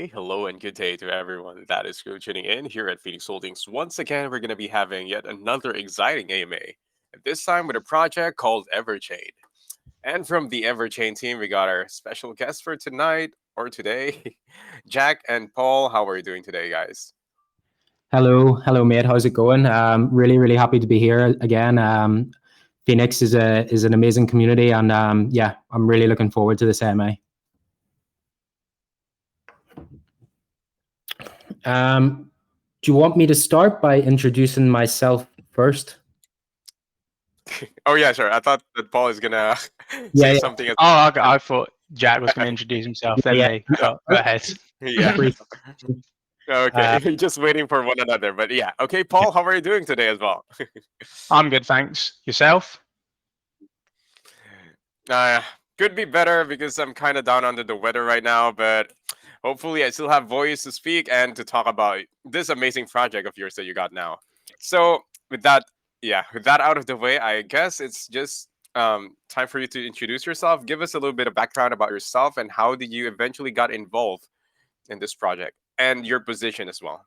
Hey, hello, and good day to everyone that is tuning in here at Phoenix Holdings. Once again, we're going to be having yet another exciting AMA, and this time with a project called Everchain. And from the Everchain team, we got our special guest for tonight or today, Jack and Paul. How are you doing today, guys? Hello, mate. How's it going? Really happy to be here again. Phoenix is an amazing community, and yeah, I'm really looking forward to this AMA. Do you want me to start by introducing myself first? Oh yeah, sure. I thought that Paul is gonna say Yeah, something. Oh, okay. I thought Jack was going to introduce himself, then yeah, me. Go ahead. Yeah. brief. Uh, Okay, just waiting for one another. But yeah, okay, Paul, how are you doing today as well? I'm good, thanks. Yourself? Uh, could be better because I'm kind of down under the weather right now, but hopefully I still have voice to speak and to talk about this amazing project of yours that you got now. So with that, yeah, with that out of the way, I guess it's just time for you to introduce yourself. Give us a little bit of background about yourself and how did you eventually got involved in this project and your position as well.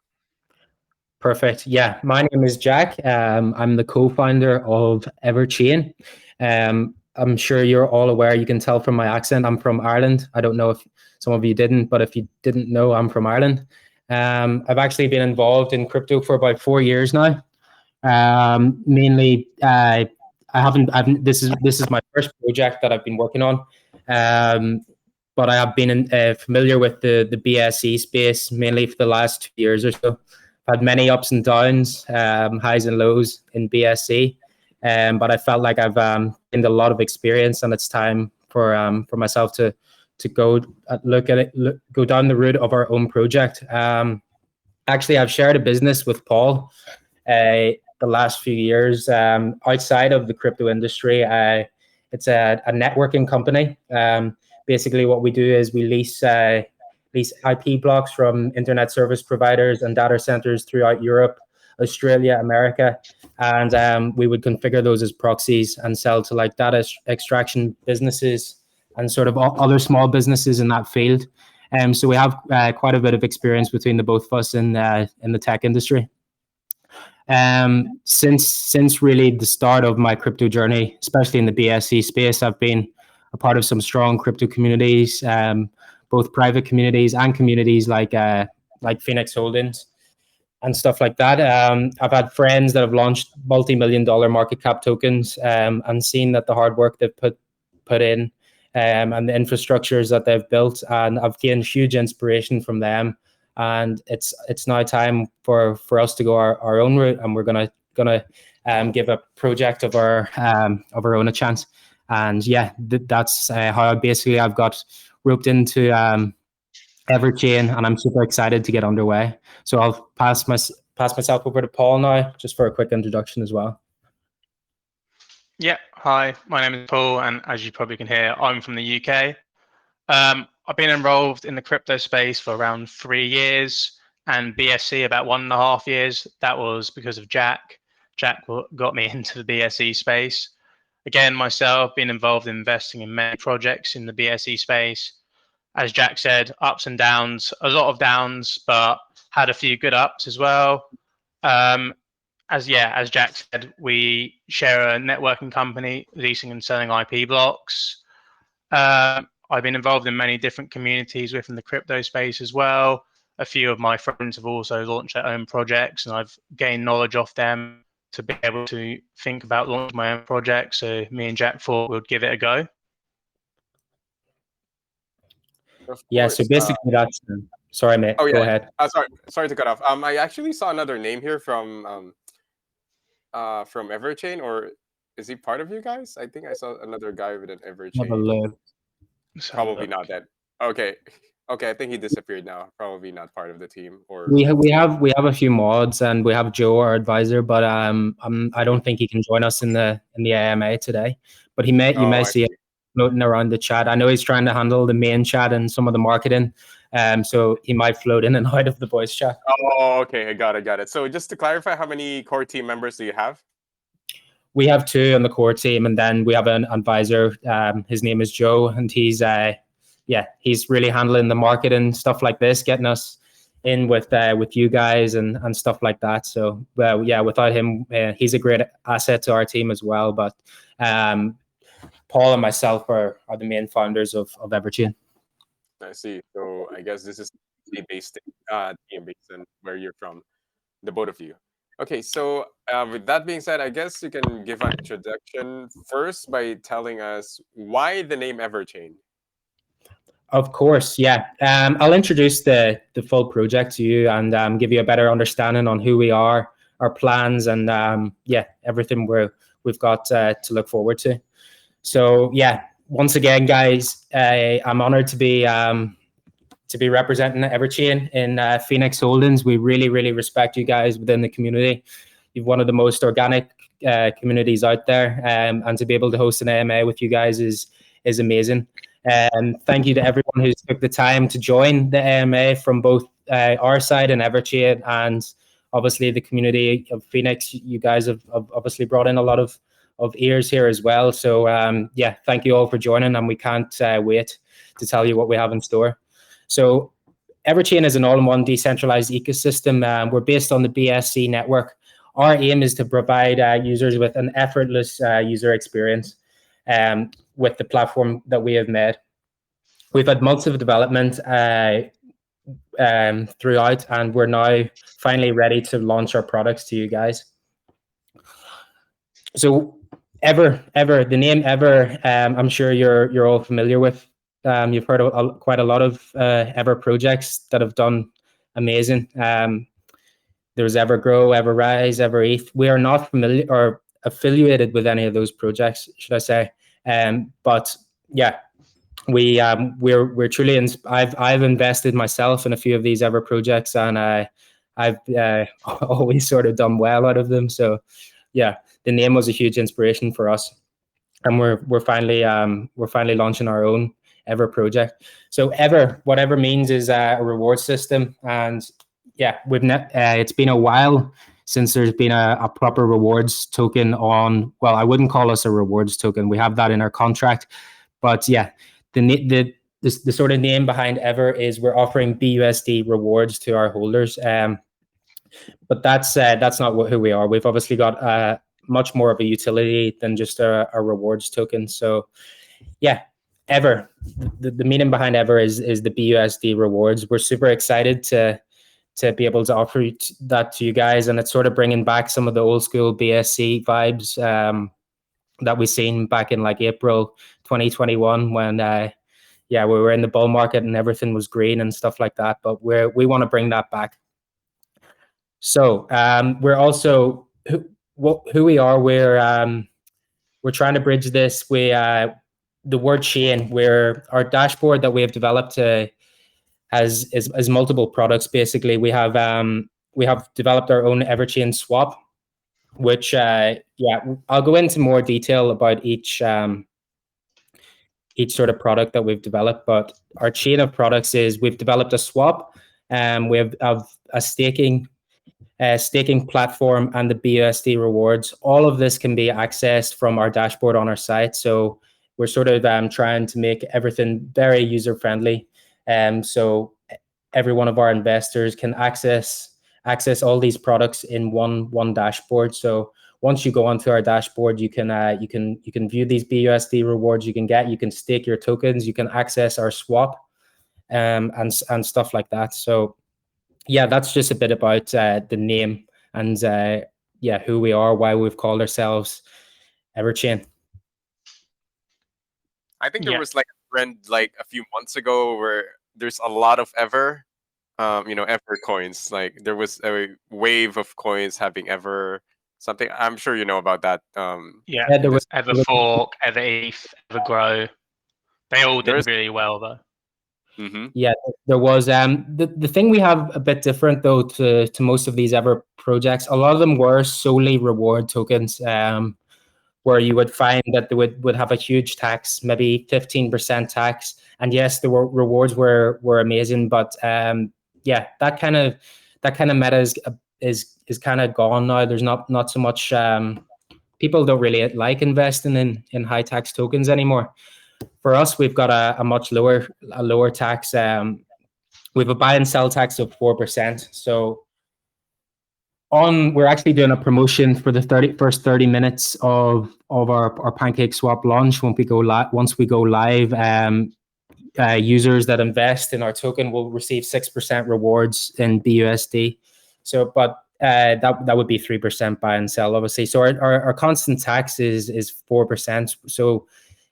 Perfect. Yeah, my name is Jack. I'm the co-founder of Everchain. I'm sure you're all aware. You can tell from my accent. I'm from Ireland. I don't know if some of you didn't, but if you didn't know, I'm from Ireland. I've actually been involved in crypto for about 4 years now. Mainly, I haven't. This is my first project that I've been working on. Um, but I have been familiar with the BSE space mainly for the last 2 years or so. I've had many ups and downs, highs and lows in BSE, but I felt like I've gained a lot of experience, and it's time for myself to go look at it, go down the route of our own project. Actually, I've shared a business with Paul the last few years outside of the crypto industry. It's a networking company. Basically, what we do is we lease IP blocks from internet service providers and data centers throughout Europe, Australia, America, and we would configure those as proxies and sell to like data extraction businesses and sort of other small businesses in that field. So we have quite a bit of experience between the both of us in the tech industry. Since really the start of my crypto journey, especially in the BSC space, I've been a part of some strong crypto communities, both private communities and communities like Phoenix Holdings and stuff like that. I've had friends that have launched multi-million-dollar market cap tokens, and seen that the hard work they've put in, and the infrastructures that they've built, and I've gained huge inspiration from them. And it's now time for us to go our own route, and we're gonna give a project of our own a chance. And yeah, that's how I've got roped into Everchain, and I'm super excited to get underway. So I'll pass myself over to Paul now, just for a quick introduction as well. Yeah, hi, my name is Paul, and as you probably can hear, I'm from the UK. I've been involved in the crypto space for around 3 years, and BSC about 1.5 years. That was because of Jack. Jack got me into the BSE space. Again, myself, been involved in investing in many projects in the BSE space. As Jack said, ups and downs, a lot of downs, but had a few good ups as well. As Jack said, we share a networking company, leasing and selling IP blocks. I've been involved in many different communities within the crypto space as well. A few of my friends have also launched their own projects, and I've gained knowledge off them to be able to think about launching my own project. So me and Jack thought we'd give it a go. Of Yeah, so course. basically that's sorry, mate. Oh Go yeah. ahead. Sorry to cut off. I actually saw another name here from Everchain, or is he part of you guys? I think I saw another guy with an Have a Everchain. look. Let's have a Probably look. not that. Okay. Okay, I think he disappeared now. Probably not part of the team or We have a few mods, and we have Joe, our advisor, but I don't think he can join us in the AMA today. But you oh, may I see it see. floating around the chat. I know he's trying to handle the main chat and some of the marketing, so he might float in and out of the voice chat. Oh, okay, I got it. So just to clarify, how many core team members do you have? We have two on the core team, and then we have an advisor. His name is Joe, and yeah, he's really handling the marketing stuff like this, getting us in with you guys and stuff like that. So yeah, without him, he's a great asset to our team as well. But Paul and myself are the main founders of Everchain. I see. So I guess this is the based team based on where you're from, the both of you. Okay, so with that being said, I guess you can give an introduction first by telling us why the name Everchain. Of course, yeah. I'll introduce the full project to you and give you a better understanding on who we are, our plans, and yeah, everything we've got to look forward to. So yeah, once again, guys, I'm honored to be representing Everchain in Phoenix Holdings. We really, really respect you guys within the community. You've one of the most organic communities out there, and to be able to host an AMA with you guys is amazing. And thank you to everyone who's took the time to join the AMA from both our side and Everchain, and obviously the community of Phoenix. You guys have obviously brought in a lot of ears here as well. So yeah, thank you all for joining, and we can't wait to tell you what we have in store. So Everchain is an all-in-one decentralized ecosystem. We're based on the BSC network. Our aim is to provide users with an effortless user experience with the platform that we have made. We've had months of development throughout, and we're now finally ready to launch our products to you guys. So the name Ever, I'm sure you're all familiar with. You've heard quite a lot of Ever projects that have done amazing. There's Evergrow, Everrise, Evereth. We are not familiar or affiliated with any of those projects, should I say? But yeah, we're truly. I've invested myself in a few of these Ever projects, and I've always sort of done well out of them. So yeah, the name was a huge inspiration for us, and we're finally launching our own Ever project. So Ever, whatever means, is a reward system, and yeah, it's been a while since there's been a proper rewards token on. Well, I wouldn't call us a rewards token. We have that in our contract, but yeah, the sort of name behind Ever is we're offering BUSD rewards to our holders. But that's not who we are. We've obviously got much more of a utility than just a rewards token. So yeah, Ever, the meaning behind Ever is the BUSD rewards. We're super excited to be able to offer that to you guys, and it's sort of bringing back some of the old school BSC vibes that we seen back in like April 2021 when yeah, we were in the bull market and everything was green and stuff like that. But we want to bring that back. So we're also who we are. We're trying to bridge this. The word chain, where our dashboard that we have developed has multiple products. Basically, we have developed our own Everchain swap, which yeah, I'll go into more detail about each sort of product that we've developed. But our chain of products is we've developed a swap, we have a staking platform, and the BUSD rewards. All of this can be accessed from our dashboard on our site. So we're sort of trying to make everything very user friendly. So every one of our investors can access all these products in one dashboard. So once you go onto our dashboard, you can view these BUSD rewards. You can stake your tokens. You can access our swap, and stuff like that. So yeah, that's just a bit about the name and yeah, who we are, why we've called ourselves Everchain. I think there was like a trend like a few months ago where there's a lot of Ever coins. Like there was a wave of coins having Ever something. I'm sure you know about that. Yeah, There was Everfork, Evereth, Evergrow. They all did There's really well though. yeah, there was the thing we have a bit different though to most of these Ever projects. A lot of them were solely reward tokens, where you would find that they would have a huge tax, maybe 15% tax. And yes, the rewards were amazing, but yeah, that kind of meta is kind of gone now. There's not so much. People don't really like investing in high tax tokens anymore. For us, we've got a much lower tax. We have a buy and sell tax of 4%. So we're actually doing a promotion for the first 30 minutes of our pancake swap launch. Once we go live, users that invest in our token will receive 6% rewards in BUSD. So, but that would be 3% buy and sell, obviously. So our constant tax is 4%. So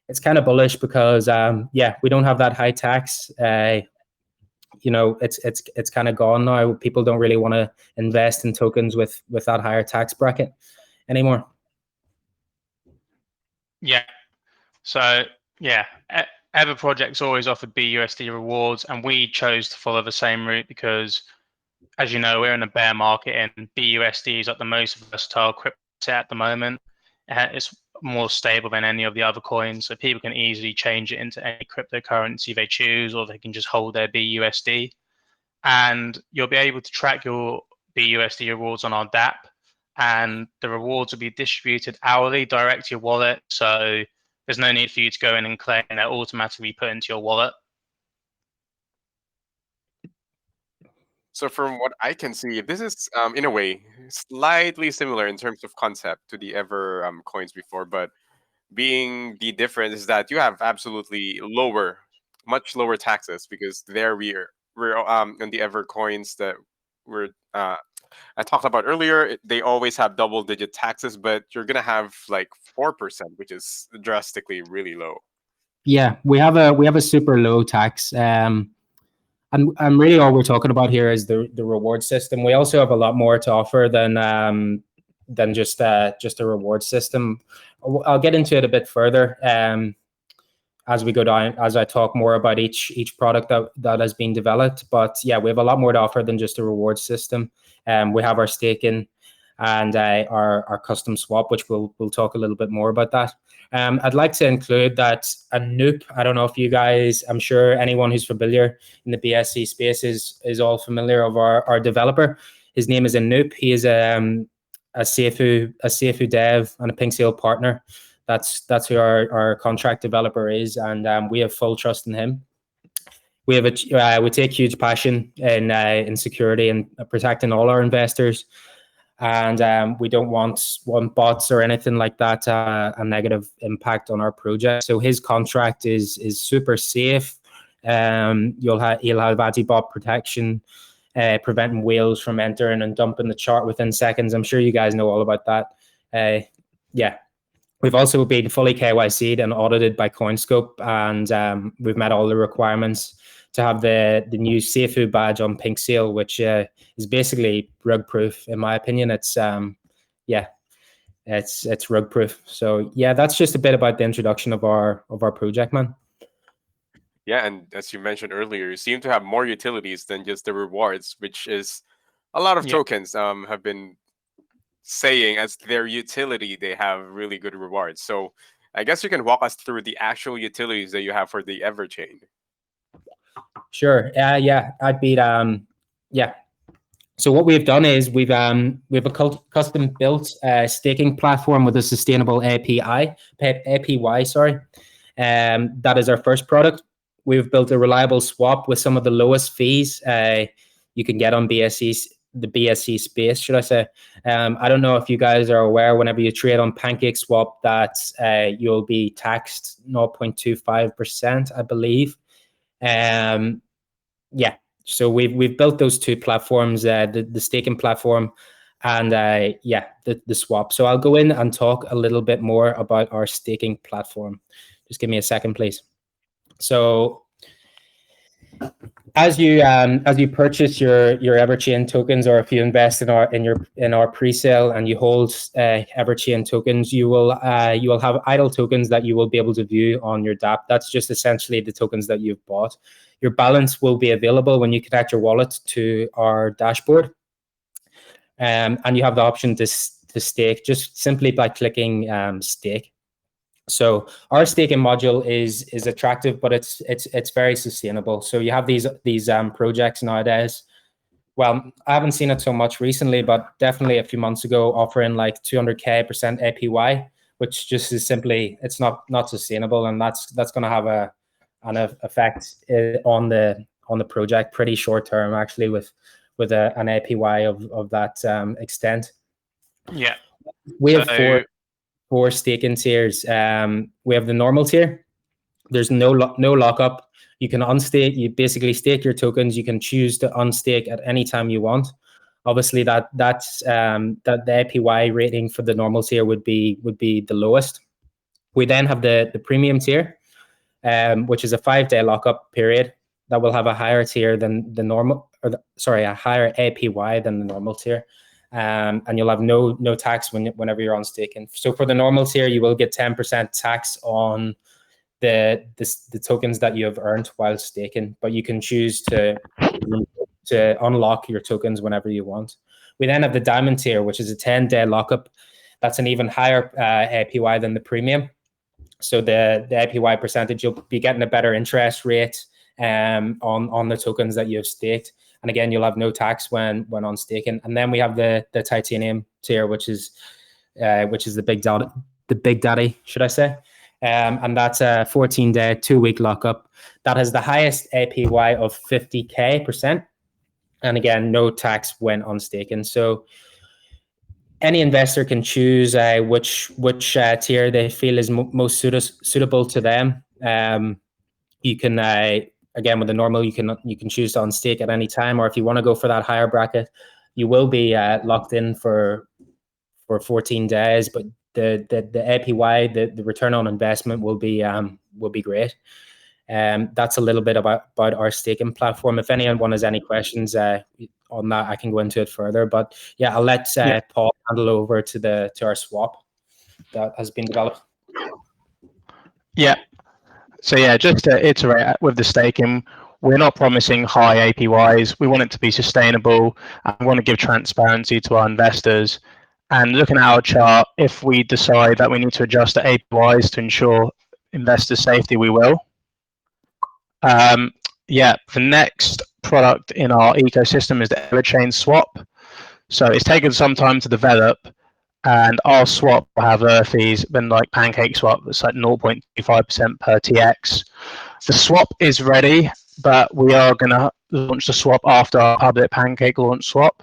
it's kind of bullish because we don't have that high tax. It's kind of gone now. People don't really want to invest in tokens with that higher tax bracket anymore. Yeah. So yeah, Ever projects always offered BUSD rewards, and we chose to follow the same route because, as you know, we're in a bear market, and BUSD is like the most versatile crypto at the moment. It's more stable than any of the other coins, so people can easily change it into any cryptocurrency they choose, or they can just hold their BUSD. And you'll be able to track your BUSD rewards on our DApp, and the rewards will be distributed hourly direct to your wallet. So there's no need for you to go in and claim; they're automatically put into your wallet. So from what I can see, this is in a way slightly similar in terms of concept to the Ever coins before, but being the difference is that you have absolutely much lower taxes because there we're in the Ever coins that we're I talked about earlier. They always have double-digit taxes, but you're gonna have like 4%, which is drastically really low. Yeah, we have a super low tax. And really all we're talking about here is the reward system. We also have a lot more to offer than just a reward system. I'll get into it a bit further as we go down, as I talk more about each product that has been developed. But yeah, we have a lot more to offer than just a reward system. We have our staking and our custom swap, which we'll talk a little bit more about that. I'd like to include that Anoop. I don't know if you guys, I'm sure anyone who's familiar in the BSC space is all familiar of our developer. His name is Anoop. He is a Seifu dev and a Pink Seal partner. That's who our contract developer is, and we have full trust in him. We take huge passion in security and protecting all our investors, and we don't want bots or anything like that a negative impact on our project. So his contract is super safe. He'll have anti-bot protection, preventing whales from entering and dumping the chart within seconds. I'm sure you guys know all about that. Yeah. We've also been fully KYC'd and audited by CoinScope, and we've met all the requirements to have the new Seifu badge on Pink Seal, which is basically rug proof, in my opinion. It's rug proof. So yeah, that's just a bit about the introduction of our project, man. Yeah, and as you mentioned earlier, you seem to have more utilities than just the rewards, which is a lot of tokens have been saying as their utility they have really good rewards. So I guess you can walk us through the actual utilities that you have for the Everchain. Sure. I'd be So what we've done is we have a custom built staking platform with a sustainable APY. Sorry, that is our first product. We've built a reliable swap with some of the lowest fees you can get on the BSC space, should I say. I don't know if you guys are aware, whenever you trade on Pancake Swap, that you'll be taxed 0.25%, I believe. So we've built those two platforms, the staking platform and the swap. So I'll go in and talk a little bit more about our staking platform. Just give me a second, please. So as you purchase your Everchain tokens, or if you invest in our pre-sale and you hold Everchain tokens, you will have idle tokens that you will be able to view on your DApp. That's just essentially the tokens that you've bought. Your balance will be available when you connect your wallet to our dashboard, and you have the option to stake just simply by clicking stake. So our staking module is attractive, but it's very sustainable. So you have these projects nowadays. Well, I haven't seen it so much recently, but definitely a few months ago, offering like 200% APY, which just is simply, it's not sustainable, and that's going to have an effect on the project pretty short term, actually, with an APY of that extent. Yeah. We have four staking tiers. We have the normal tier. There's no lockup. You can unstake. You basically stake your tokens. You can choose to unstake at any time you want. Obviously, that the APY rating for the normal tier would be the lowest. We then have the premium tier, which is a 5-day lockup period that will have a higher tier than the normal, a higher APY than the normal tier. And you'll have no tax whenever you're on staking. So for the normal tier, you will get 10% tax on the tokens that you have earned while staking, but you can choose to unlock your tokens whenever you want. We then have the diamond tier, which is a 10-day lockup. That's an even higher APY than the premium. So the APY percentage, you'll be getting a better interest rate on the tokens that you have staked. And again, you'll have no tax when on staking. And then we have the titanium tier, which is the big daddy, should I say? And that's a 14-day, 2-week lockup. That has the highest APY of 50%. And again, no tax when on staking. So any investor can choose which tier they feel is most suitable to them. You can again, with the normal, you can choose to unstake at any time, or if you want to go for that higher bracket, you will be locked in for 14 days. But the APY, the return on investment will be great. That's a little bit about our staking platform. If anyone has any questions on that, I can go into it further. But yeah, I'll let Paul handle over to our swap that has been developed. Yeah. So yeah, just to iterate with the staking, we're not promising high APYs. We want it to be sustainable, and we want to give transparency to our investors. And looking at our chart, if we decide that we need to adjust the APYs to ensure investor safety, we will. Yeah, the next product in our ecosystem is the Everchain swap. So it's taken some time to develop, and our swap will have lower fees than like Pancake swap. It's like 0.25% per TX. The swap is ready, but we are going to launch the swap after our public Pancake launch swap.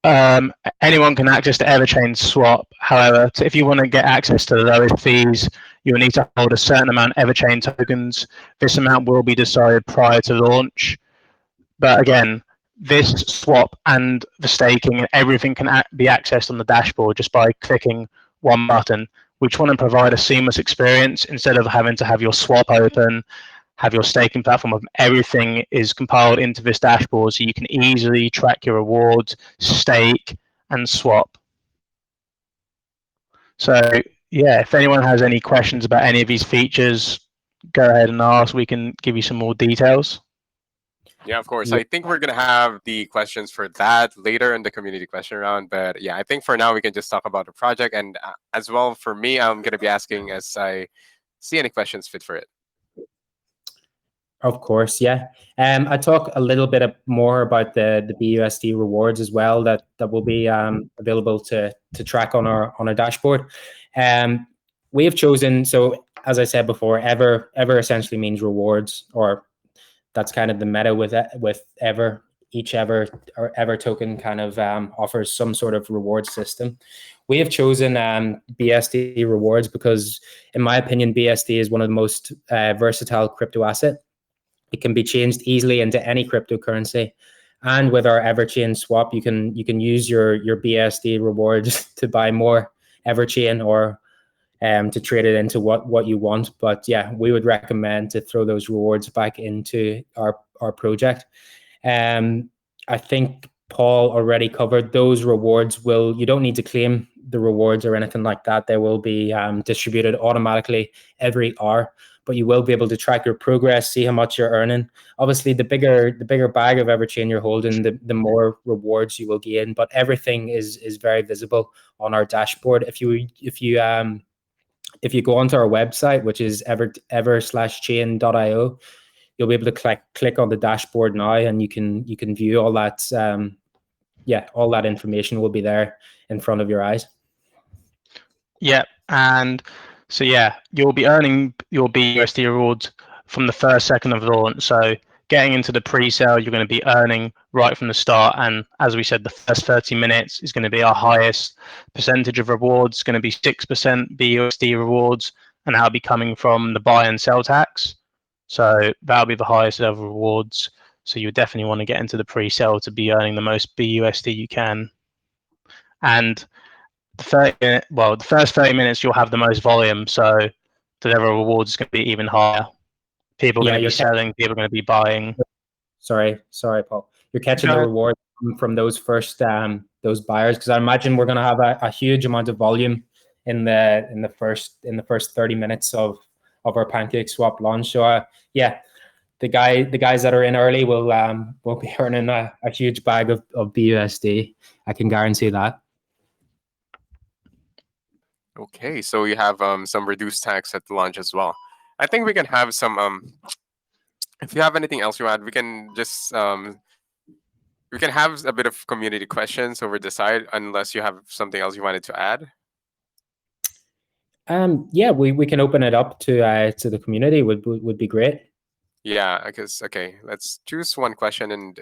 Anyone can access the Everchain swap. However, if you want to get access to the lowest fees, you'll need to hold a certain amount of Everchain tokens. This amount will be decided prior to launch. But again, this swap and the staking and everything can be accessed on the dashboard just by clicking one button. We just want to provide a seamless experience instead of having to have your swap open, have your staking platform. Everything is compiled into this dashboard so you can easily track your rewards, stake, and swap. So yeah, if anyone has any questions about any of these features, go ahead and ask. We can give you some more details. Yeah, of course. I think we're going to have the questions for that later in the community question round. But yeah, I think for now we can just talk about the project. And as well, for me, I'm going to be asking as I see any questions fit for it. Of course, yeah. I talk a little bit more about the BUSD rewards as well that will be available to track on our dashboard. We have chosen, so as I said before, Ever essentially means rewards, or that's kind of the meta with Ever. Each Ever token kind of offers some sort of reward system. We have chosen BSD rewards because, in my opinion, BSD is one of the most versatile crypto asset. It can be changed easily into any cryptocurrency, and with our Everchain swap, you can use your BSD rewards to buy more Everchain or to trade it into what you want. But yeah, we would recommend to throw those rewards back into our project. I think Paul already covered those rewards. You don't need to claim the rewards or anything like that. They will be distributed automatically every hour, but you will be able to track your progress, see how much you're earning. Obviously, the bigger bag of Everchain you're holding, the more rewards you will gain. But everything is very visible on our dashboard. If you go onto our website, which is ever/chain.io, you'll be able to click on the dashboard now, and you can view all that. All that information will be there in front of your eyes. Yeah, And so yeah, you'll be earning your BUSD rewards from the first second of launch. So getting into the pre-sale, you're going to be earning right from the start. And as we said, the first 30 minutes is going to be our highest percentage of rewards, going to be 6% BUSD rewards, and that'll be coming from the buy and sell tax. So that'll be the highest level rewards. So you definitely want to get into the pre-sale to be earning the most BUSD you can. And the first 30 minutes you'll have the most volume, so the level of rewards is going to be even higher. People are Yeah, going to be selling, people are going to be buying. sorry, Paul. You're catching the Go. reward from those first those buyers, because I imagine we're going to have a huge amount of volume in the first 30 minutes of our pancake swap launch. So yeah, the guys that are in early will be earning a huge bag of BUSD. I can guarantee that. Okay, so you have some reduced tax at the launch as well. I think we can have some if you have anything else you add, we can just we can have a bit of community questions over the side, unless you have something else you wanted to add. Yeah, we can open it up to the community. Would be great. Yeah, I guess. Okay, let's choose one question, and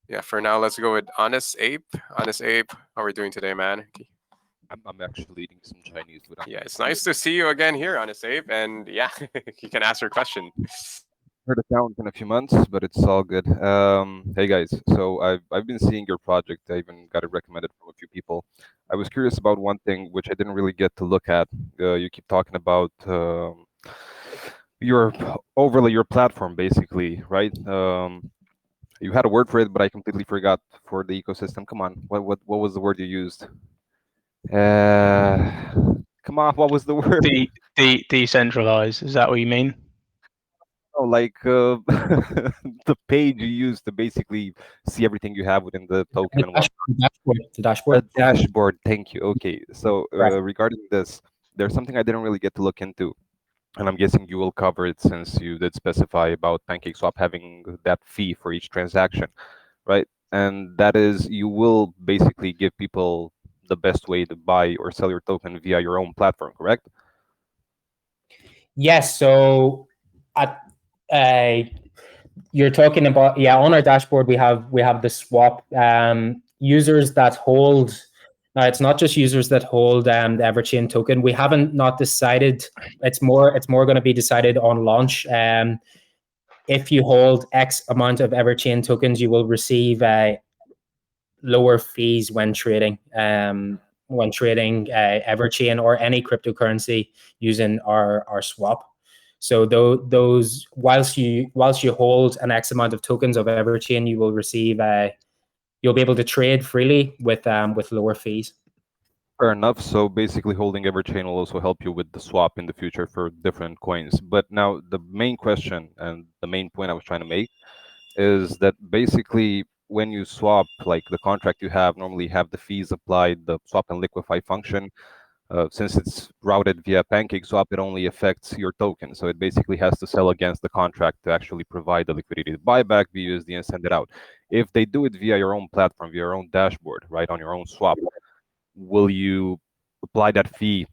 yeah, for now, let's go with Honest Ape. Honest Ape, how are we doing today, man? Okay. I'm actually eating some Chinese food. Yeah, it's nice to see you again here, Honest Ape, and yeah, you can ask your question. Heard it down in a few months, but it's all good. Hey guys, so I've been seeing your project. I even got it recommended from a few people. I was curious about one thing which I didn't really get to look at. You keep talking about your overlay, your platform, basically, right? You had a word for it, but I completely forgot for the ecosystem. Come on, what was the word you used? Come on, what was the word? Decentralized, is that what you mean? Oh, like the page you use to basically see everything you have within the token The and what. dashboard. The A dashboard. dashboard. Thank you. Okay, so Correct. regarding this, there's something I didn't really get to look into, and I'm guessing you will cover it since you did specify about PancakeSwap having that fee for each transaction, right? And that is, you will basically give people the best way to buy or sell your token via your own platform, correct? Yes. So at you're talking about, yeah, on our dashboard we have the swap users that hold. Now it's not just users that hold the Everchain token. We haven't not decided. It's more going to be decided on launch. If you hold X amount of Everchain tokens, you will receive lower fees when trading. Everchain or any cryptocurrency using our swap. So those whilst you hold an X amount of tokens of Everchain, you will receive you'll be able to trade freely with lower fees. Fair enough. So basically, holding Everchain will also help you with the swap in the future for different coins. But now, the main question and the main point I was trying to make is that basically, when you swap, like the contract you have normally have the fees applied, the swap and liquefy function. Since it's routed via PancakeSwap, it only affects your token. So it basically has to sell against the contract to actually provide the liquidity to buy back BUSD and send it out. If they do it via your own platform, via your own dashboard, right, on your own swap, will you apply that fee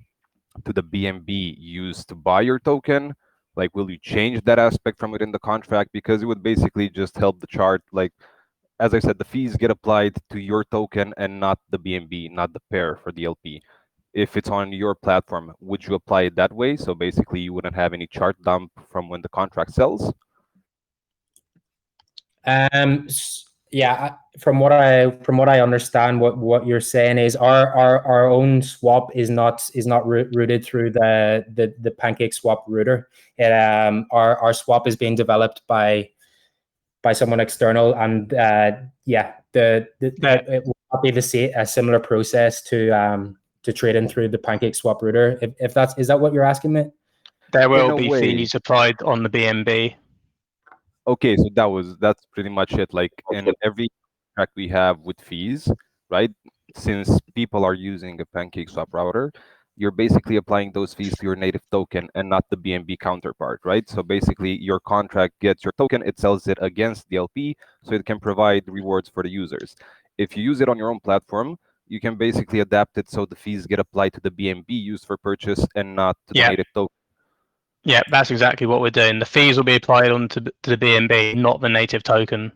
to the BNB used to buy your token? Like, will you change that aspect from within the contract? Because it would basically just help the chart. Like, as I said, the fees get applied to your token and not the BNB, not the pair for the LP. If it's on your platform, would you apply it that way? So basically, you wouldn't have any chart dump from when the contract sells. Yeah, from what I understand, what you're saying is our own swap is not routed through the Pancake Swap router. Our swap is being developed by someone external, and yeah, it will not be a similar process to trade in through the Pancake Swap router. If is that what you're asking me? There In will a be way. fees applied on the BNB. Okay, so that's pretty much it. Like in every contract we have with fees, right? Since people are using a PancakeSwap router, you're basically applying those fees to your native token and not the BNB counterpart, right? So basically, your contract gets your token, it sells it against the LP, so it can provide rewards for the users. If you use it on your own platform, you can basically adapt it so the fees get applied to the BNB used for purchase and not to the Yeah. native token. Yeah, that's exactly what we're doing. The fees will be applied onto to the BNB, not the native token.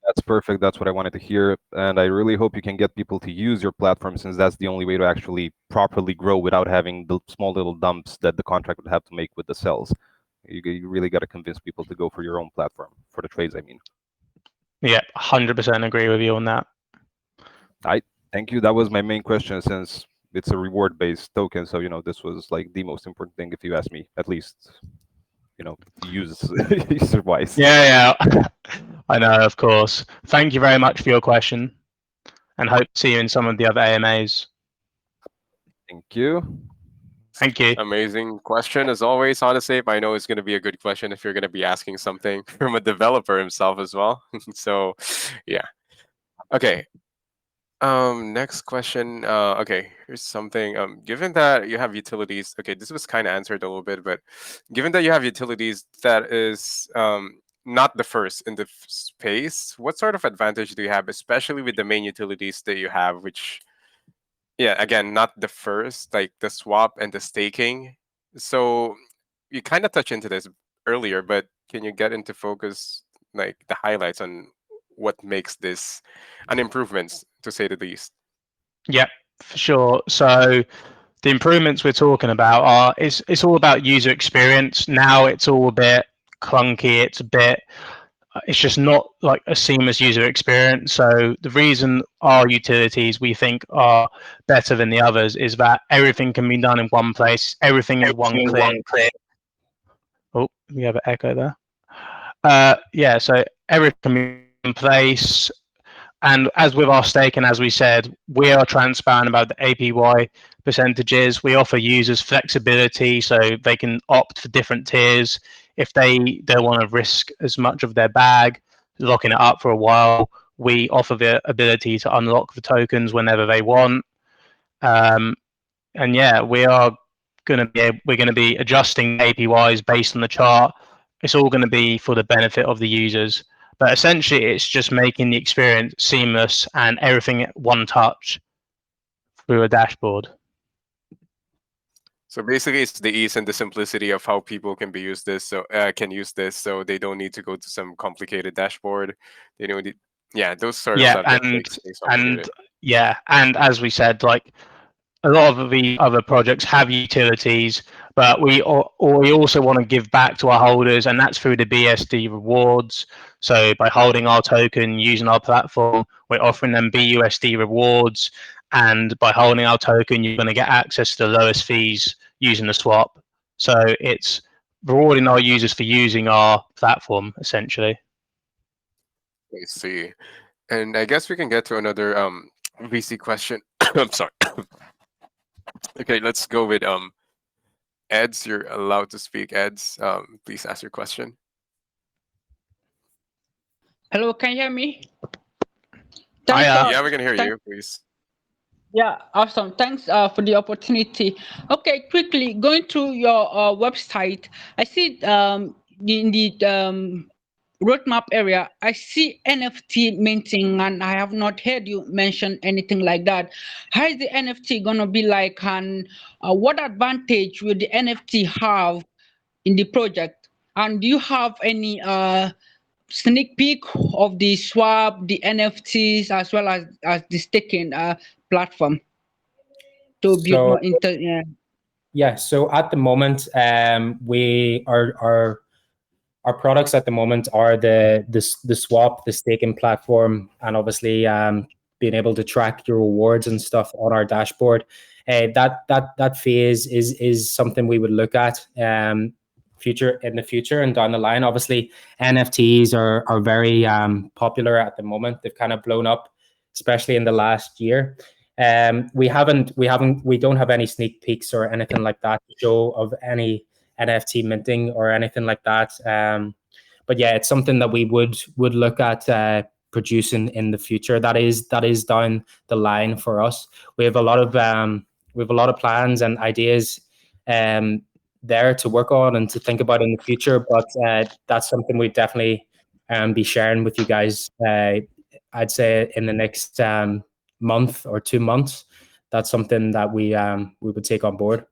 That's perfect. That's what I wanted to hear. And I really hope you can get people to use your platform, since that's the only way to actually properly grow without having the small little dumps that the contract would have to make with the cells. You really got to convince people to go for your own platform, for the trades, I mean. Yeah, 100% agree with you on that. Thank you. That was my main question, since it's a reward-based token. So, this was like the most important thing, if you ask me, at least, user-wise. Yeah, I know, of course. Thank you very much for your question, and hope to see you in some of the other AMAs. Thank you. Thank you. Amazing question as always, honestly. I know it's going to be a good question if you're going to be asking something from a developer himself as well. So, yeah. Okay. Next question. Okay, here's something. Given that you have utilities, okay, this was kind of answered a little bit, but given that you have utilities that is not the first in the space, what sort of advantage do you have, especially with the main utilities that you have, which, yeah, again, not the first, like the swap and the staking. So you kind of touched into this earlier, but can you get into focus, like the highlights on what makes this an improvements, to say the least? Yeah, for sure. So the improvements we're talking about are it's all about user experience. Now it's all a bit clunky. It's just not like a seamless user experience. So the reason our utilities we think are better than the others is that everything can be done in one place. Everything is one click. Oh, we have an echo there. Yeah, so everything can be in place. And as with our staking, as we said, we are transparent about the APY percentages. We offer users flexibility so they can opt for different tiers. If they don't want to risk as much of their bag, locking it up for a while, we offer the ability to unlock the tokens whenever they want. And yeah, we're going to be adjusting APYs based on the chart. It's all going to be for the benefit of the users. But essentially, it's just making the experience seamless and everything at one touch through a dashboard. So basically, it's the ease and the simplicity of how people can be use this, so can use this, so they don't need to go to some complicated dashboard. They don't need, yeah, those sort of Yeah, stuff that makes things and complicated. yeah, and as we said, like a lot of the other projects have utilities, but we also want to give back to our holders, and that's through the BSD rewards. So by holding our token, using our platform, we're offering them BUSD rewards, and by holding our token, you're going to get access to the lowest fees using the swap. So it's rewarding our users for using our platform, essentially. I see. And I guess we can get to another VC question. I'm sorry. Okay, let's go with Eds. You're allowed to speak, Eds. Please ask your question. Hello, can you hear me? Hiya. Yeah, we can hear you. Please. Yeah, awesome. Thanks for the opportunity. Okay, quickly going through your website, I see in the roadmap area, I see NFT minting, and I have not heard you mention anything like that. How is the NFT gonna be like, and what advantage will the NFT have in the project? And do you have any sneak peek of the swap, the NFTs, as well as the staking platform to build So more into? yeah, so at the moment, we our products at the moment are the swap, the staking platform, and obviously being able to track your rewards and stuff on our dashboard. That phase is something we would look at in the future and down the line. Obviously, NFTs are very popular at the moment. They've kind of blown up, especially in the last year. We don't have any sneak peeks or anything like that to show of any NFT minting or anything like that. But yeah, it's something that we would look at producing in the future. That is down the line for us. We have a lot of plans and ideas there to work on and to think about in the future. But that's something we definitely be sharing with you guys. I'd say in the next month or 2 months, that's something that we would take on board.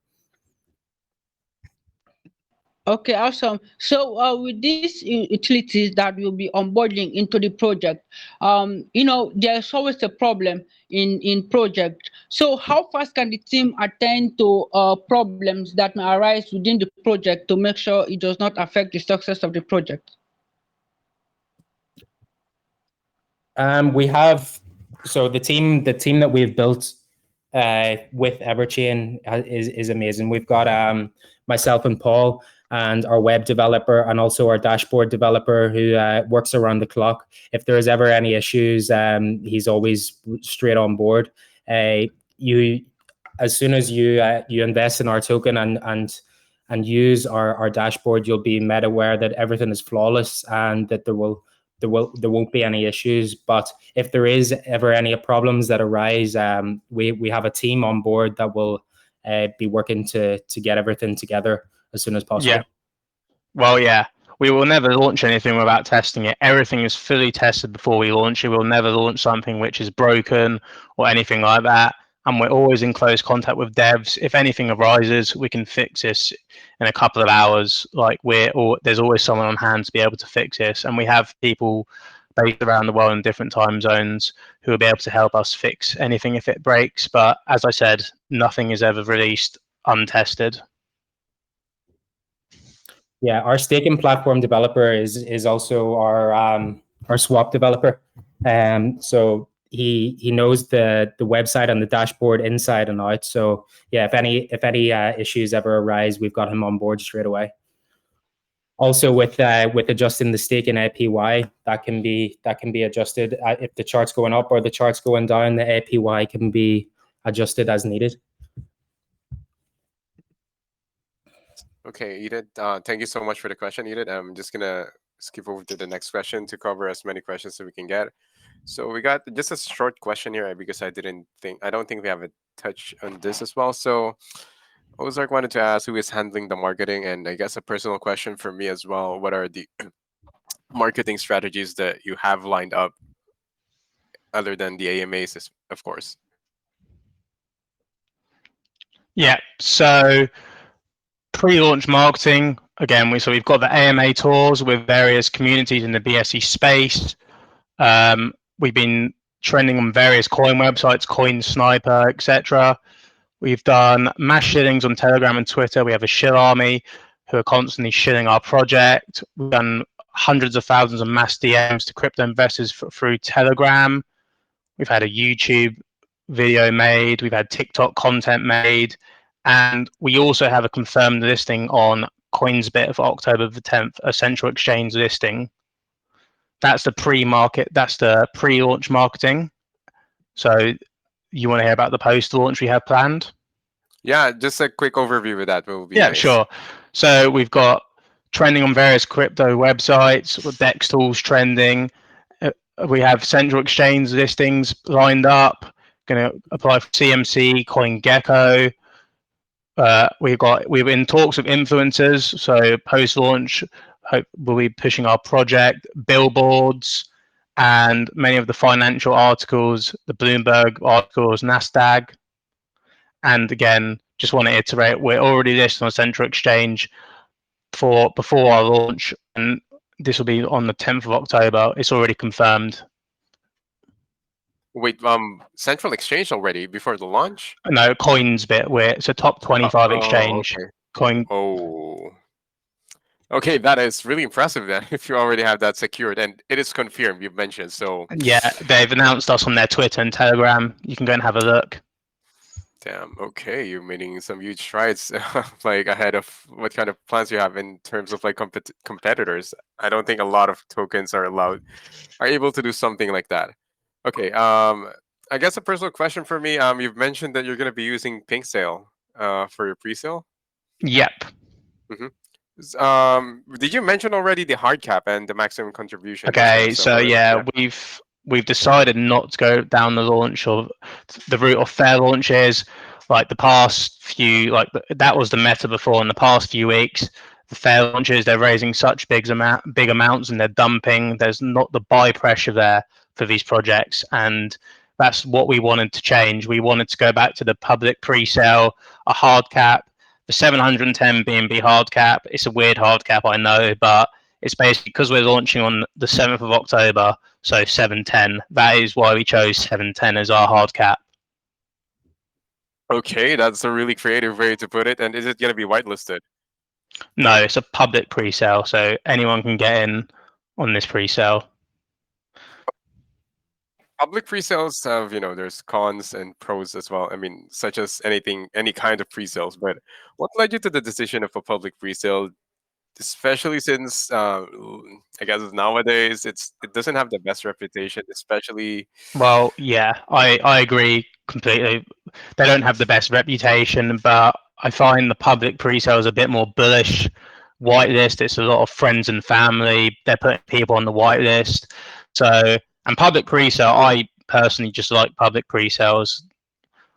Okay, awesome. So with these utilities that will be onboarding into the project, there's always a problem in project. So how fast can the team attend to problems that may arise within the project to make sure it does not affect the success of the project? We have the team that we've built with Everchain is amazing. We've got myself and Paul and our web developer and also our dashboard developer who works around the clock. If there is ever any issues, he's always straight on board. You as soon as you invest in our token and use our dashboard, you'll be made aware that everything is flawless and that there won't be any issues. But if there is ever any problems that arise, we have a team on board that will be working to get everything together as soon as possible. Yeah. Well, yeah. We will never launch anything without testing it. Everything is fully tested before we launch it. We'll never launch something which is broken or anything like that. And we're always in close contact with devs. If anything arises, we can fix this in a couple of hours. There's always someone on hand to be able to fix this. And we have people based around the world in different time zones who will be able to help us fix anything if it breaks. But as I said, nothing is ever released untested. Yeah, our staking platform developer is also our swap developer. So he knows the website and the dashboard inside and out. So yeah, if any issues ever arise, we've got him on board straight away. Also with adjusting the staking APY, that can be adjusted if the chart's going up or the chart's going down. The APY can be adjusted as needed. Okay, Edith, thank you so much for the question, Edith. I'm just gonna skip over to the next question to cover as many questions as we can get. So we got just a short question here because I don't think we have a touch on this as well. So Ozark wanted to ask who is handling the marketing, and I guess a personal question for me as well. What are the marketing strategies that you have lined up other than the AMAs, of course? Yeah, so pre-launch marketing, again, we've got the AMA tours with various communities in the BSC space. We've been trending on various coin websites, Coin Sniper, etc. We've done mass shillings on Telegram and Twitter. We have a shill army who are constantly shilling our project. We've done hundreds of thousands of mass DMs to crypto investors through Telegram. We've had a YouTube video made. We've had TikTok content made. And we also have a confirmed listing on Coinsbit for October the 10th, a central exchange listing. That's the pre-market, that's the pre-launch marketing. So you want to hear about the post-launch we have planned? Yeah, just a quick overview of that will be Yeah, nice. sure. So we've got trending on various crypto websites, with DEX tools trending. We have central exchange listings lined up. Going to apply for CMC, CoinGecko. We're in talks with influencers, so post-launch, we'll be pushing our project, billboards, and many of the financial articles, the Bloomberg articles, NASDAQ. And again, just want to iterate, we're already listed on Central Exchange before our launch, and this will be on the 10th of October. It's already confirmed. Wait, Central Exchange already before the launch? No, Coinsbit, it's a top 25 exchange. Okay. Coin. Oh. Okay, that is really impressive then, if you already have that secured, and it is confirmed, you've mentioned, so... Yeah, they've announced us on their Twitter and Telegram. You can go and have a look. Damn, okay, you're making some huge strides, like ahead of what kind of plans you have in terms of like competitors. I don't think a lot of tokens are able to do something like that. Okay, I guess a personal question for me. You've mentioned that you're going to be using Pink Sale for your pre-sale. Yep. Did you mention already the hard cap and the maximum contribution? Okay, so yeah, we've decided not to go down the launch of the route of fair launches. Like the past few, that was the meta before. In the past few weeks, the fair launches, they're raising such big amounts and they're dumping. There's not the buy pressure there for these projects, and that's what we wanted to change. We wanted to go back to the public pre-sale, a hard cap, the 710 BNB hard cap. It's a weird hard cap, I know, but it's basically because we're launching on the 7th of October, so 710. That is why we chose 710 as our hard cap. Okay, that's a really creative way to put it. And is it going to be whitelisted? No, it's a public pre-sale, so anyone can get in on this pre-sale. Public pre-sales have, there's cons and pros as well. I mean, such as any kind of pre-sales. But what led you to the decision of a public pre-sale, especially since I guess nowadays it doesn't have the best reputation, especially. Well, yeah, I agree completely. They don't have the best reputation, but I find the public pre-sale is a bit more bullish. Whitelist, it's a lot of friends and family. They're putting people on the whitelist. So, and public pre-sale, I personally just like public pre-sales.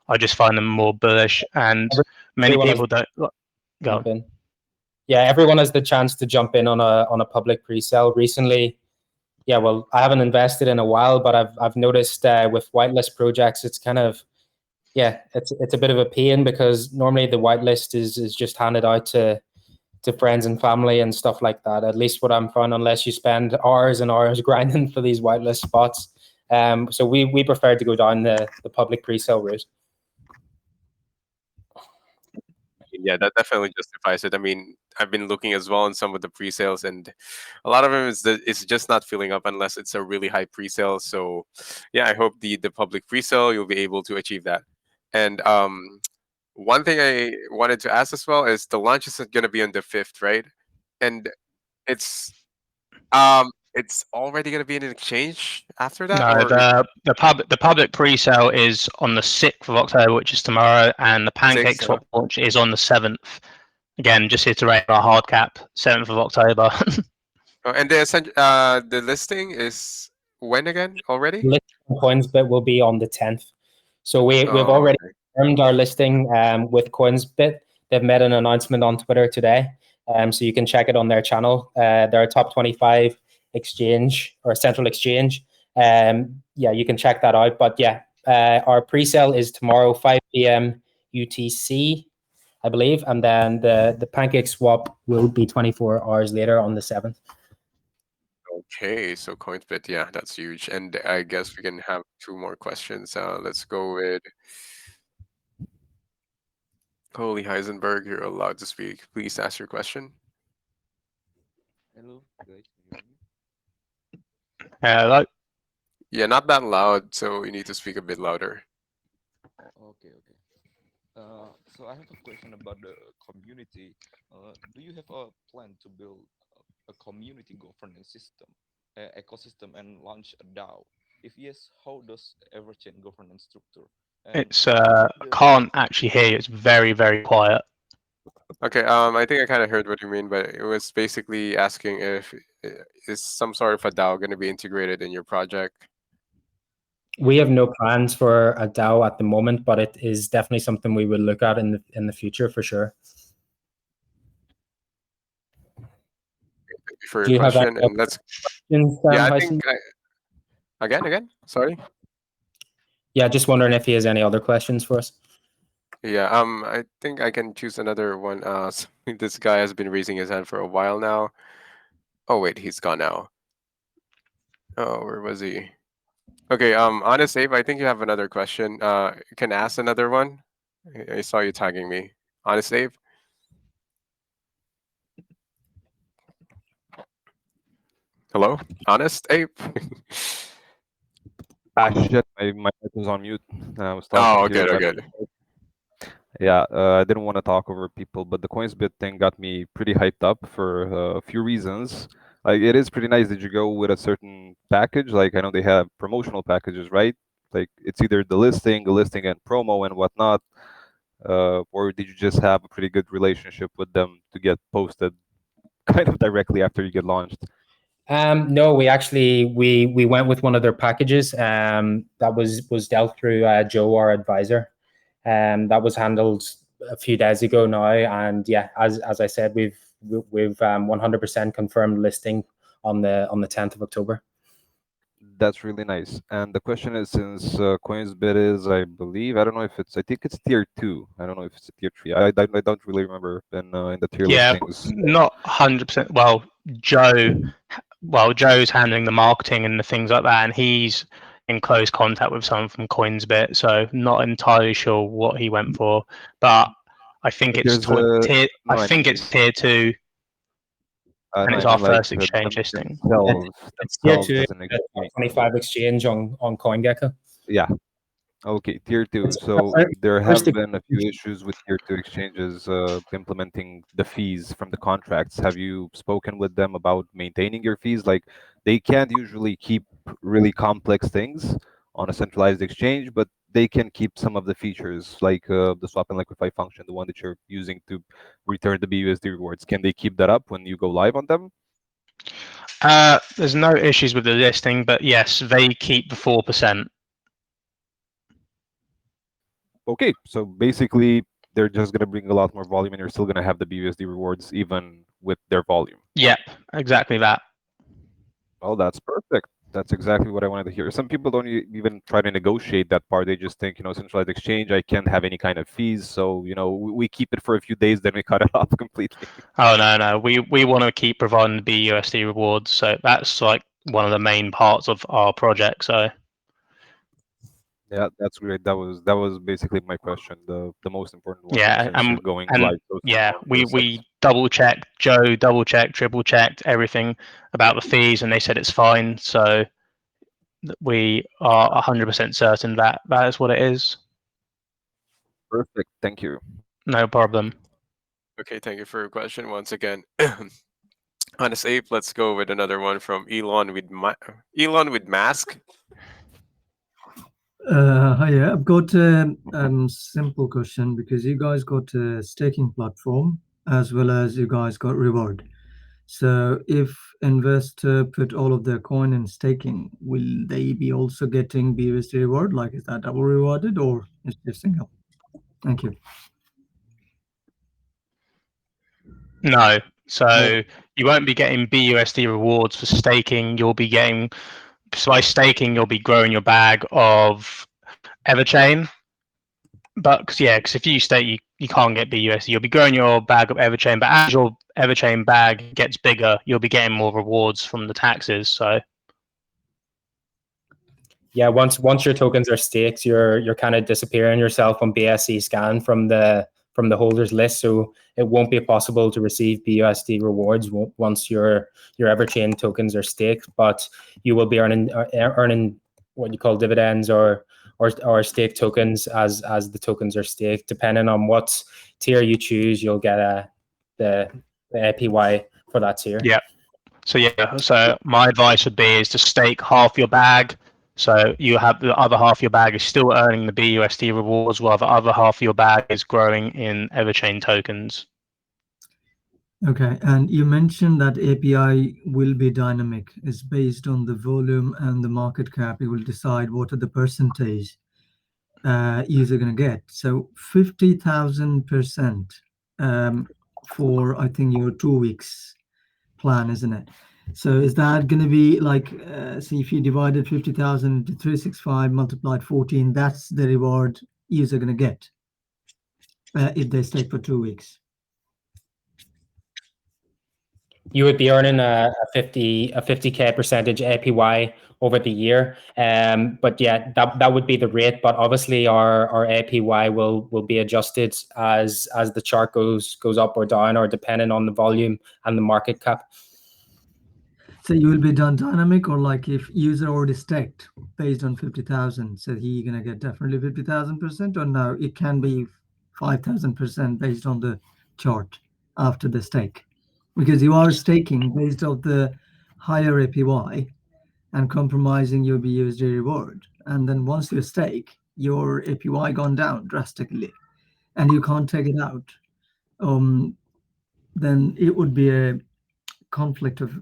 I just find them more bullish, and many Everyone people don't. Go jump on. in. Yeah, everyone has the chance to jump in on a public pre-sale. Recently, yeah, well, I haven't invested in a while, but I've noticed with whitelist projects, it's kind of, yeah, it's a bit of a pain because normally the whitelist is just handed out to friends and family and stuff like that. At least what I'm finding, unless you spend hours and hours grinding for these whitelist spots. So we prefer to go down the public pre-sale route. Yeah, that definitely justifies it. I mean, I've been looking as well on some of the pre-sales, and a lot of them it's just not filling up unless it's a really high pre-sale. So, yeah, I hope the public pre-sale you'll be able to achieve that. And one thing I wanted to ask as well is the launch is going to be on the 5th, right? And it's it's already going to be an exchange after that, No, or the public pre-sale is on the 6th of October, which is tomorrow, and the Pancake 6th? Swap launch is on the 7th. Again, just iterate our hard cap, 7th of October. And the listing is when again already? Listing CoinsBit will be on the 10th. So we've Oh, already okay. confirmed our listing with CoinsBit. They've made an announcement on Twitter today, so you can check it on their channel. They're a top 25 exchange or central exchange. Yeah, you can check that out. But yeah, our pre-sale is tomorrow, 5 p.m. UTC, I believe, and then the Pancake Swap will be 24 hours later on the 7th. Okay, so CoinsBit, yeah, that's huge. And I guess we can have two more questions. Let's go with Holy Heisenberg. You're allowed to speak. Please ask your question. Hello, guys. Can you hear me? Hello. Yeah, not that loud, so you need to speak a bit louder. Okay, okay. So I have a question about the community. Do you have a plan to build a community governance system, ecosystem, and launch a DAO? If yes, how does Everchain governance structure? And It's what would be the can't actually hear you. It's very, very quiet. Okay, I think I kind of heard what you mean, but it was basically asking if is some sort of a DAO going to be integrated in your project? We have no plans for a DAO at the moment, but it is definitely something we will look at in the future for sure. Thank you for Do your you have any question, and let's. questions, Yeah, I Hyson? think again. Sorry. Yeah, just wondering if he has any other questions for us. Yeah, I think I can choose another one. So this guy has been raising his hand for a while now. Oh wait, he's gone now. Oh, where was he? Okay, Honest Abe, I think you have another question. You can ask another one. I saw you tagging me. Honest Abe? Hello? Honest Abe? Shit, my mic was on mute. I was Oh, talking to good, you. good. Yeah, I didn't want to talk over people, but the CoinsBit thing got me pretty hyped up for a few reasons. Like, it is pretty nice that you go with a certain package. Like, I know they have promotional packages, right? Like, it's either the listing and promo and whatnot, or did you just have a pretty good relationship with them to get posted kind of directly after you get launched? No, we actually we went with one of their packages. That was dealt through Joe, our advisor. That was handled a few days ago now, and yeah, as I said, we've 100% confirmed listing on the 10th of October. That's really nice. And the question is, since Coinsbit is, I believe, I don't know if it's, I think it's tier 2. I don't know if it's a tier 3. I don't really remember in the tier Yeah, listings. not 100%. Joe's handling the marketing and the things like that, and he's in close contact with someone from Coinsbit, so not entirely sure what he went for, but I think But it's there's a, I no, I think mean, it's tier 2, and no, it's I our mean like first the exchange company listing. It's tier themselves two, as an exchange. 25 exchange on CoinGecko. Yeah. Okay, tier 2. It's So there first have been a few issues with tier 2 exchanges implementing the fees from the contracts. Have you spoken with them about maintaining your fees? Like, they can't usually keep really complex things on a centralized exchange, but they can keep some of the features, like the swap and liquify function, the one that you're using to return the BUSD rewards. Can they keep that up when you go live on them? There's no issues with the listing, but yes, they keep the 4%. Okay, so basically they're just going to bring a lot more volume and you're still going to have the BUSD rewards even with their volume. Yep, exactly that. Well, that's perfect. That's exactly what I wanted to hear. Some people don't even try to negotiate that part. They just think, centralized exchange, I can't have any kind of fees. So, we keep it for a few days, then we cut it off completely. Oh no, we want to keep providing the BUSD rewards, so that's like one of the main parts of our project. So Yeah, that's great. That was basically my question, the most important one, yeah, since you're going and live so soon yeah, on the we 6th. double checked, Joe double checked, triple checked everything about the fees, and they said it's fine. So we are 100% certain that that is what it is. Perfect. Thank you. No problem. Okay, thank you for your question once again. Honest Ape, let's go with another one from Elon with mask. Hi, yeah, I've got a simple question because you guys got a staking platform as well as you guys got reward. So if investor put all of their coin in staking, will they be also getting BUSD reward? Like, is that double rewarded or is it single? Thank you. No, so you won't be getting BUSD rewards for staking. You'll be getting, so by staking, you'll be growing your bag of Everchain. But because if you stake, you can't get BUSD. You'll be growing your bag of Everchain, but as your Everchain bag gets bigger, you'll be getting more rewards from the taxes. So Yeah, once your tokens are staked, you're kind of disappearing yourself on BSC scan from the holders list. So it won't be possible to receive BUSD rewards once your Everchain tokens are staked. But you will be earning what you call dividends or stake tokens as the tokens are staked. Depending on what tier you choose, you'll get the APY for that tier. yeah. So my advice would be is to stake half your bag. So you have the other half of your bag is still earning the BUSD rewards, while the other half of your bag is growing in Everchain tokens. Okay, and you mentioned that API will be dynamic. It's based on the volume and the market cap. It will decide what are the percentage user going to get. So 50,000% for, I think, your 2 weeks plan, isn't it? So is that going to be like, see, if you divided 50,000 into 365 multiplied 14, that's the reward user going to get if they stay for 2 weeks? You would be earning a 50K percentage APY over the year. But yeah, that would be the rate. But obviously our APY will be adjusted as the chart goes up or down, or depending on the volume and the market cap. So you will be done dynamic, or like if user already staked based on 50,000, so he gonna get definitely 50,000%, or no, it can be 5,000% based on the chart after the stake, because you are staking based on the higher APY and compromising your BUSD reward, and then once you stake, your APY gone down drastically, and you can't take it out. Then it would be a conflict of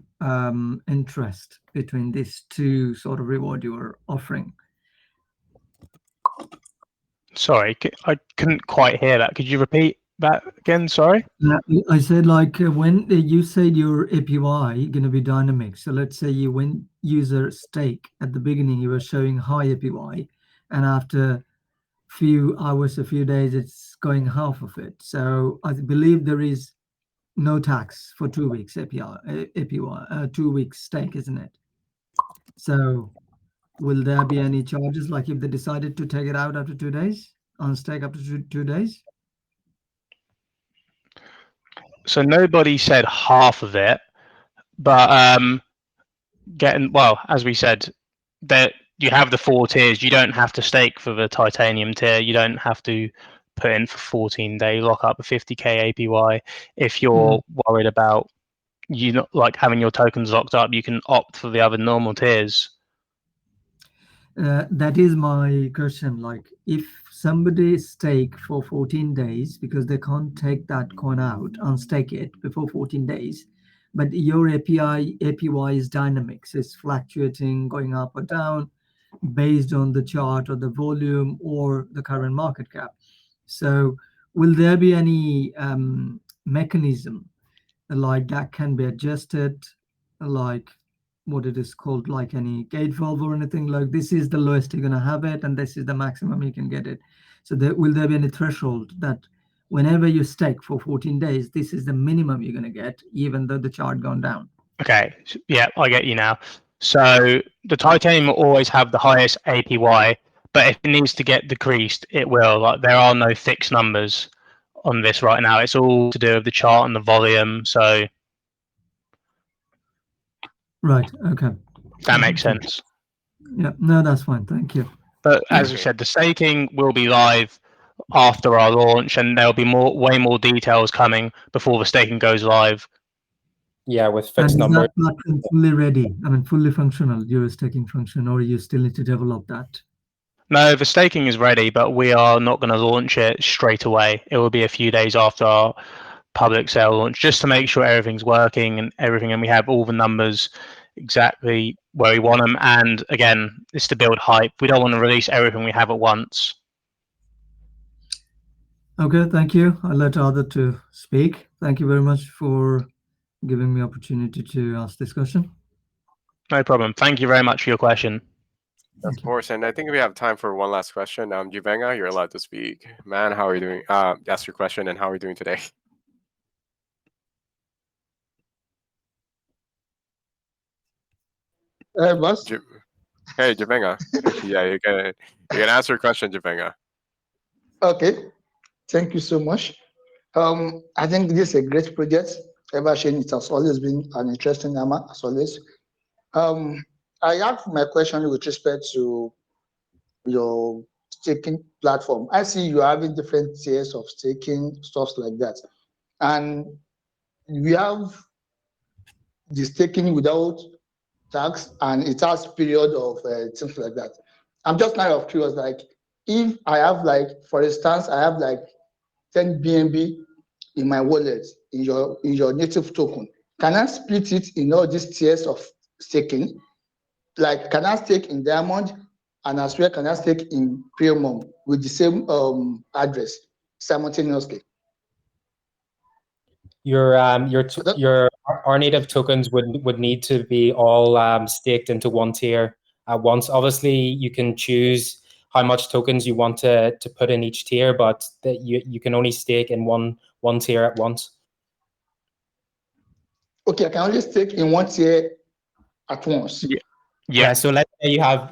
interest between these two sort of reward you are offering. Sorry, I couldn't quite hear that. Could you repeat? that again? Sorry. I said like when you said your APY going to be dynamic. So let's say you when user stake at the beginning, you were showing high APY, and after few hours, a few days, it's going half of it. So I believe there is no tax for 2 weeks APY, 2 weeks stake, isn't it? So will there be any charges like if they decided to take it out after 2 days on stake after two days? So nobody said half of it, but as we said, that you have the 4 tiers. You don't have to stake for the titanium tier. You don't have to put in for 14-day lockup of 50k APY. If you're worried about you not like having your tokens locked up, you can opt for the other normal tiers. That is my question. Like, if somebody stake for 14 days because they can't take that coin out, unstake it before 14 days, but your APY is dynamic, so it's fluctuating, going up or down based on the chart or the volume or the current market cap. So, will there be any mechanism like that can be adjusted, like what it is called, like any gate valve or anything? Like, this is the lowest you're going to have it and this is the maximum you can get it. So will there be any threshold that whenever you stake for 14 days, this is the minimum you're going to get even though the chart gone down? Okay, yeah, I get you now. So the titanium will always have the highest APY, but if it needs to get decreased, it will. Like, there are no fixed numbers on this right now. It's all to do with the chart and the volume. So Right. Okay. that makes sense. Yeah. No, that's fine. Thank you. But as we said, the staking will be live after our launch, and there'll be way more details coming before the staking goes live. Yeah, with And fixed is numbers. that platform fully ready? I mean, fully functional, your staking function, or you still need to develop that? No, the staking is ready, but we are not going to launch it straight away. It will be a few days after our public sale launch, just to make sure everything's working and everything, and we have all the numbers exactly where we want them. And again, it's to build hype. We don't want to release everything we have at once. Okay, thank you. I'll let other to speak. Thank you very much for giving me opportunity to ask this question. No problem. Thank you very much for your question. Of course, and I think we have time for one last question. Juvenga, you're allowed to speak. Man, how are you doing? Ask your question and how are you doing today? Boss. Hey, Juvenga. Yeah, you can ask your question, Juvenga. Okay, thank you so much. I think this is a great project. Everchain, it has always been an interesting number, as always. I have my question with respect to your staking platform. I see you having different tiers of staking, stuff like that. And we have the staking without tax, and it has period of things like that. I'm just kind of curious, like, if I have, like, for instance, I have like 10 BNB in my wallet in your native token, can I split it in all these tiers of staking? Like, can I stake in diamond, and as well can I stake in premium with the same address simultaneously? Your our native tokens would need to be all staked into one tier at once. Obviously, you can choose how much tokens you want to put in each tier, but that you can only stake in one tier at once. Okay, I can only stake in one tier at once. Yeah. So let's say you have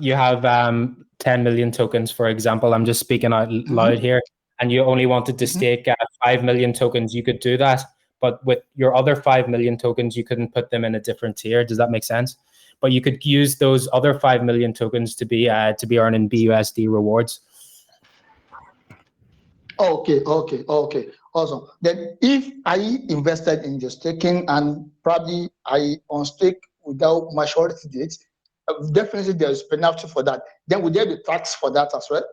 10 million tokens, for example. I'm just speaking out loud here, and you only wanted to stake 5 million tokens. You could do that, but with your other 5 million tokens, you couldn't put them in a different tier. Does that make sense? But you could use those other 5 million tokens to be earning BUSD rewards. Okay. Awesome. Then if I invested in the staking and probably I unstake without maturity date, definitely there's penalty for that. Then would there be tax for that as well?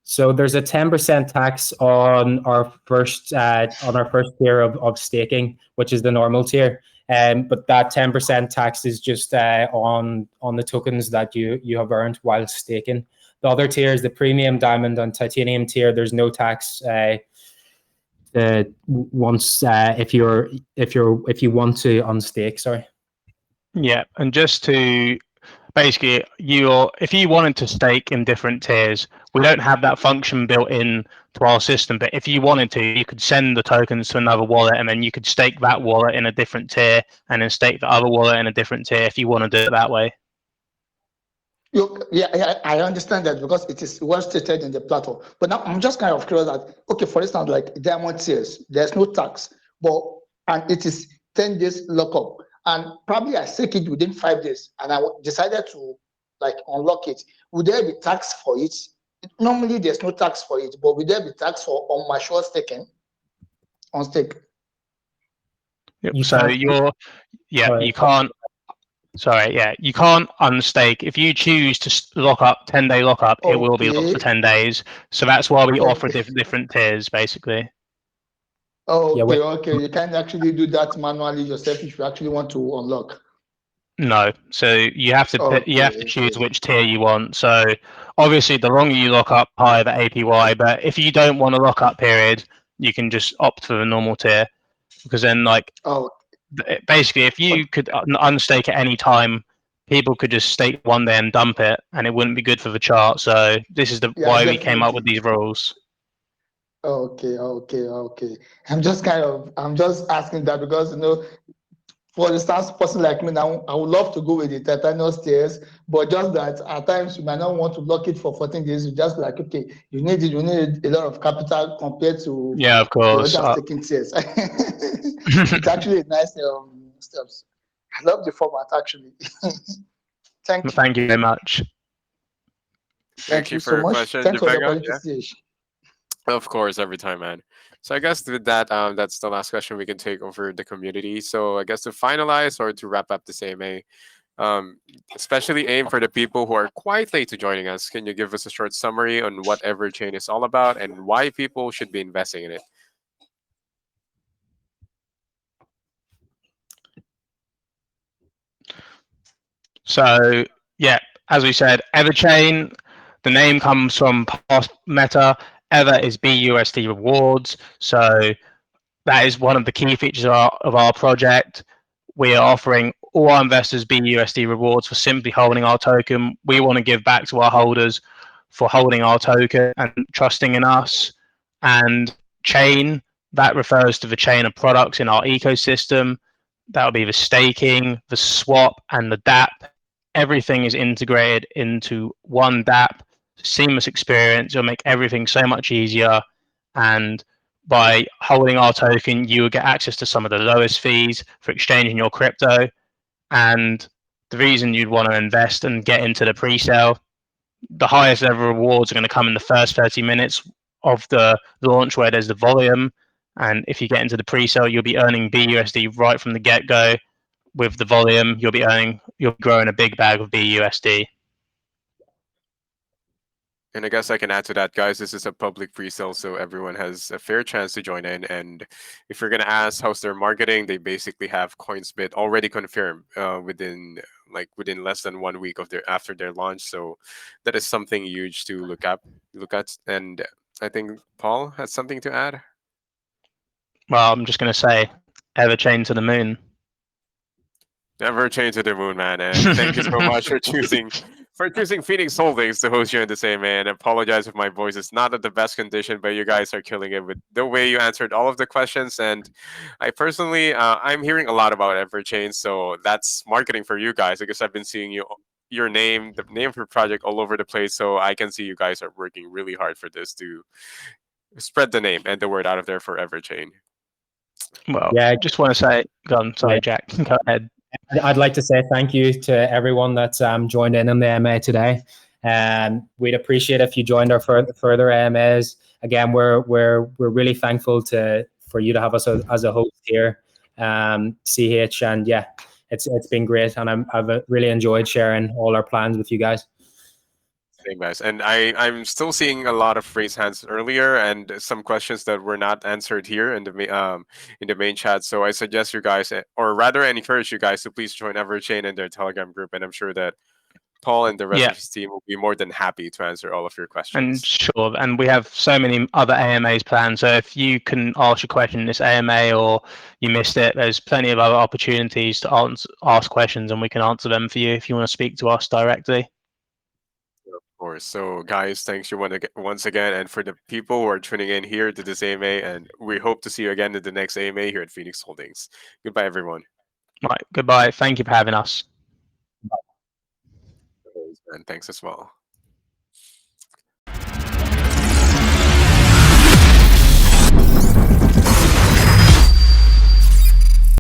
So there's a 10% tax on our first tier of staking, which is the normal tier. But that 10% tax is just on the tokens that you have earned while staking. The other tiers, the premium, diamond, and titanium tier, there's no tax. The once if you want to unstake. Sorry. Yeah, and just to basically, if you wanted to stake in different tiers, we don't have that function built in to our system. But if you wanted to, you could send the tokens to another wallet, and then you could stake that wallet in a different tier, and then stake the other wallet in a different tier if you want to do it that way. Yeah, I understand that because it is well stated in the platform. But now I'm just kind of curious that, okay, for instance, like diamond tiers, there's no tax, and it is 10 days lockup. And probably I stake it within 5 days and I decided to like unlock it. Would there be tax for it? Normally there's no tax for it, but would there be tax for unmatured staking on stake? Yep. You So can't- you can't. Sorry, yeah, you can't unstake. If you choose to lock up 10-day lockup, it will be locked for 10 days. So that's why we offer different tiers, basically. Okay. You can't actually do that manually yourself if you actually want to unlock. No, so you have to choose which tier you want. So obviously, the longer you lock up, higher the APY. But if you don't want a lockup period, you can just opt for the normal tier, because then basically, if you could unstake at any time, people could just stake one day and dump it, and it wouldn't be good for the chart. So this is why we came up with these rules. Okay. I'm just asking that because for the start person like me now, I would love to go with the tetanus tiers, but just that at times you might not want to lock it for 14 days. You just like, okay, you need a lot of capital compared to of course the other staking tiers. It's actually a nice steps. I love the format actually. Thank you. Thank you very much. Thank you for so your much. question, Thanks for the Jabega. opportunity. Of course, every time, man. So I guess with that, that's the last question we can take over the community. So I guess to finalize or to wrap up this AMA, especially aim for the people who are quite late to joining us. Can you give us a short summary on what Everchain is all about and why people should be investing in it? So yeah, as we said, Everchain, the name comes from past meta. Ever is BUSD rewards. So that is one of the key features of our project. We are offering all our investors BUSD rewards for simply holding our token. We want to give back to our holders for holding our token and trusting in us. And chain, that refers to the chain of products in our ecosystem. That would be the staking, the swap, and the DApp. Everything is integrated into one DApp. Seamless experience. It'll make everything so much easier. And by holding our token, you will get access to some of the lowest fees for exchanging your crypto. And the reason you'd want to invest and get into the pre-sale, the highest level rewards are going to come in the first 30 minutes of the launch where there's the volume. And if you get into the pre-sale, you'll be earning BUSD right from the get-go. With the volume, you'll be growing a big bag of BUSD. And I guess I can add to that, guys. This is a public pre-sale, so everyone has a fair chance to join in. And if you're gonna ask how's their marketing, they basically have CoinsBit already confirmed within less than 1 week after their launch. So that is something huge to look at. And I think Paul has something to add. Well, I'm just gonna say, Everchain to the moon. Never change to the moon, man. And thank you so much for choosing Phoenix Holdings to host you in the same, man. I apologize if my voice is not at the best condition, but you guys are killing it with the way you answered all of the questions. And I personally, I'm hearing a lot about Everchain, so that's marketing for you guys because I've been seeing your name, the name of your project all over the place. So I can see you guys are working really hard for this to spread the name and the word out of there for Everchain. Well, yeah, I just want to say, go on, sorry, Jack, go ahead. I'd like to say thank you to everyone that's joined in on the AMA today. We'd appreciate if you joined our further AMAs. Again, we're really thankful for you to have us as a host here, CH, and yeah, it's been great, and I've really enjoyed sharing all our plans with you guys. Same, guys. And I'm still seeing a lot of raised hands earlier and some questions that were not answered here in the main chat. So I suggest you guys, or rather, I encourage you guys to please join Everchain in their Telegram group. And I'm sure that Paul and the rest Yeah. of his team will be more than happy to answer all of your And questions. sure, and we have so many other AMAs planned. So if you can ask your question in this AMA or you missed it, there's plenty of other opportunities to ask questions, and we can answer them for you if you want to speak to us directly. Of course. So, guys, thanks you once again, and for the people who are tuning in here to this AMA, and we hope to see you again in the next AMA here at Phoenix Holdings. Goodbye, everyone. Right, goodbye. Thank you for having us. And thanks as well.